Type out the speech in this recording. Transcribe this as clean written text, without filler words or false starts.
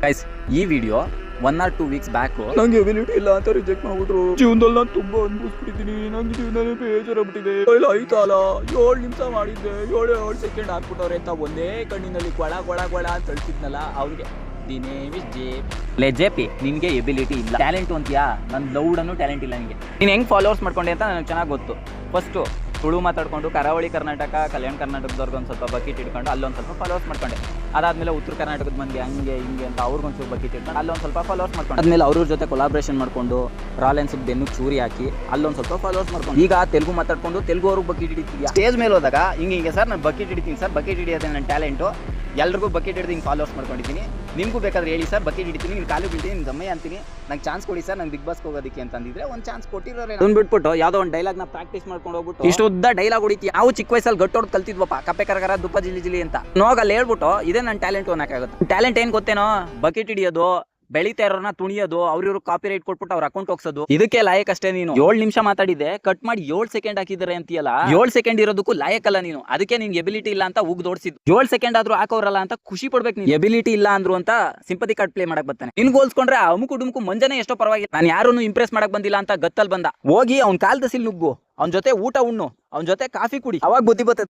Guys, ಈ video 1 or 2 weeks back ನಂಗೆ ability ಇಲ್ಲ ಅಂತ ರಿಜೆಕ್ಟ್ ಮಾಡ್ಬಿಟ್ರು. ಜೀವನದಲ್ಲಿ ನಾನು ತುಂಬಾ ಅನ್ಭವಿಸ್ಬಿಟ್ಟಿದ್ದೀನಿ. ನಂಗೆ ಜೀವನದಲ್ಲಿ ಬೇಜಾರಾಗ್ಬಿಟ್ಟಿದೆ. ಆಯ್ತಲ್ಲ 7 ನಿಮಿಷ ಮಾಡಿದ್ದೆ, 7 ಸೆಕೆಂಡ್ ಹಾಕ್ಬಿಟ್ಟವ್ರೆ ಅಂತ ಒಂದೇ ಕಣ್ಣಿನಲ್ಲಿ ಕೊಳ ಕೊಳ ಕೊಳ ಅಂತ ಹೇಳ್ತಿದ್ನಲ್ಲ ಅವ್ರಿಗೆ ಜೆ ಪಿ ನಿನ್ಗೆ ಎಬಿಲಿಟಿ ಇಲ್ಲ, ಟ್ಯಾಲೆಂಟ್ ಅಂತೀಯಾ? ನನ್ನ ಲೌಡನ್ನು ಟ್ಯಾಲೆಂಟ್ ಇಲ್ಲ ನಿನಗೆ. ನೀನು ಹೆಂಗ್ ಫಾಲೋವರ್ಸ್ ಮಾಡ್ಕೊಂಡೆ ಅಂತ ನನಗೆ ಚೆನ್ನಾಗಿ ಗೊತ್ತು. ಫಸ್ಟು ತುಳು ಮಾತಾಡ್ಕೊಂಡು ಕರಾವಳಿ ಕರ್ನಾಟಕ, ಕಲ್ಯಾಣ ಕರ್ನಾಟಕದವ್ರಿಗೆ ಒಂದು ಸ್ವಲ್ಪ ಬಕೆಟ್ ಇಟ್ಕೊಂಡು ಅಲ್ಲೊಂದು ಸ್ವಲ್ಪ ಫಾಲೋವರ್ಸ್ ಮಾಡ್ಕೊಂಡೆ. ಅದಾದ್ಮೇಲೆ ಉತ್ತರ ಕರ್ನಾಟಕದ ಮಂದಿ ಹಂಗೆ ಹಿಂಗೆ ಅಂತ ಅವ್ರಿಗೊಂದು ಬಕೆಟ್ ಇಟ್ಕೊಂಡು ಅಲ್ಲೊಂದು ಸ್ವಲ್ಪ ಫಾಲೋವರ್ಸ್ ಮಾಡ್ಕೊಂಡು, ಆದ್ಮೇಲೆ ಅವ್ರ ಜೊತೆ ಕೊಲಾಬ್ರೇಷನ್ ಮಾಡ್ಕೊಂಡು ರಾಲೆನ್ಸ್ ಬೆನ್ನು ಚೂರಿ ಹಾಕಿ ಅಲ್ಲೊಂದು ಸ್ವಲ್ಪ ಫಾಲೋವರ್ಸ್ ಮಾಡ್ಕೊಂಡು, ಈಗ ತೆಲುಗು ಮಾತಾಡ್ಕೊಂಡು ತೆಲುಗು ಅವ್ರಿಗೆ ಬಕೆಟ್ ಹಿಡಿತೀವಿ. ಸ್ಟೇಜ್ ಮೇಲೆ ಹೋದಾಗ ಹಿಂಗೆ ಸರ್ ನಾನು ಬಕೆಟ್ ಹಿಡಿತೀನಿ ಸರ್, ಬಕೆಟ್ ಹಿಡಿಯೋದೇ ನನ್ನ ಟ್ಯಾಲೆಂಟು, ಎಲ್ರಿಗೂ ಬಕೆಟ್ ಹಿಡಿದು ಹಿಂಗೆ ಫಾಲೋವರ್ಸ್ ಮಾಡ್ಕೊಂಡಿದ್ದೀನಿ, ನಿಮಗೂ ಬೇಕಾದ್ರೆ ಹೇಳಿ ಸರ್ ಬಕೆಟ್ ಹಿಡಿತೀನಿ, ನೀವು ಕಾಲು ಬೀಳ್ತೀನಿ, ನಿಮ್ಮ ಗಮ್ಮೆ ಅಂತೀನಿ, ನಂಗೆ ಚಾನ್ಸ್ ಕೊಡಿ ಸರ್, ನಂಗೆ ಬಿಗ್ ಬಾಸ್ಗೆ ಹೋಗೋದಕ್ಕೆ ಅಂತಂದಿದ್ರೆ ಒಂದು ಚಾನ್ಸ್ ಕೊಟ್ಟಿರೋರೆ. ಅದನ್ನ ಬಿಟ್ಬಿಟ್ಟು ಯಾವುದೋ ಒಂದು ಡೈಲಾಗ್ನ ಪ್ರಾಕ್ಟೀಸ್ ಮಾಡ್ಕೊಂಡು ಹೋಗ್ಬಿಟ್ಟು ಇಷ್ಟು ಉದ್ದ ಡೈಲಾಗ್ ಹೊಡಿತಿ. ನಾವು ಚಿಕ್ಕ ವಯಸ್ಸಲ್ಲಿ ಗಟ್ಟೋಡ್ ಕಲ್ತಿದ್ವಪ್ಪ, ಕಪ್ಪೆ ಕರಗರ ದುಪ್ಪ ಜಿಲಿ ಜಿಲಿ ಅಂತ. ನೋಗ ಅಲ್ಲಿ ಹೇಳ್ಬಿಟ್ಟು ಇದೇ ನನ್ನ ಟ್ಯಾಲೆಂಟ್ ಅನ್ನೋಕ್ಕಾಗುತ್ತೆ. ಟ್ಯಾಲೆಂಟ್ ಏನು ಗೊತ್ತೇನೋ? ಬಕೆಟ್ ಹಿಡಿಯೋದು, ಬೆಳಿತಾ ಇರೋರ್ನ ತುಣಿಯೋದು, ಅವ್ರಿವ್ರು ಕಾಪಿ ರೈಟ್ ಕೊಟ್ಬಿಟ್ಟು ಅವ್ರ ಅಕೌಂಟ್ ಹೋಗ್ಸೋದು. ಇದಕ್ಕೆ ಲಾಯಕ್ ಅಷ್ಟೇ ನೀನು. 7 ನಿಮಿಷ ಮಾತಾಡಿದೆ, ಕಟ್ ಮಾಡಿ 7 ಸೆಕೆಂಡ್ ಹಾಕಿದಾರೆ ಅಂತೀಯಲ್ಲ. 7 ಸೆಕೆಂಡ್ ಇರೋದಕ್ಕೂ ಲಾಯಕಲ್ಲ ನೀನು. ಅದಕ್ಕೆ ನಿನ್ಗೆ ಎಬಿಲಿಟಿ ಇಲ್ಲ ಅಂತ ಉಗ್ದೋಡ್ಸಿದ್ದು. 7 ಸೆಕೆಂಡ್ ಆದ್ರೂ ಹಾಕೋರಲ್ಲ ಅಂತ ಖುಷಿ ಪಡ್ಬೇಕು ನೀನು. ಎಬಿಲಿಟಿ ಇಲ್ಲ ಅಂದ್ರು ಅಂತ ಸಿಂಪತಿ ಕಾರ್ಡ್ ಪ್ಲೇ ಮಾಡಕ್ ಬರ್ತಾನೆ. ನಿನ್ ಹೋಲ್ಸ್ಕೊಂಡ್ರೆ ಅಮುಕು ಡುಮ್ಕು ಮಂಜಾನೆ ಎಷ್ಟೋ ಪರವಾಗಿಲ್ಲ. ನಾನು ಯಾರನ್ನು ಇಂಪ್ರೆಸ್ ಮಾಡಕ್ ಬಂದಿಲ್ಲ ಅಂತ ಗತ್ತಲ್ ಬಂದ. ಹೋಗಿ ಅವ್ನ ಕಾಲ್ದಸಿಲ್ ನುಗ್ಗು, ಅವ್ನ ಜೊತೆ ಊಟ ಉಣ್ಣು, ಅವ್ನ ಜೊತೆ ಕಾಫಿ ಕುಡಿ, ಅವಾಗ ಬುದ್ಧಿ ಬರ್ತದೆ.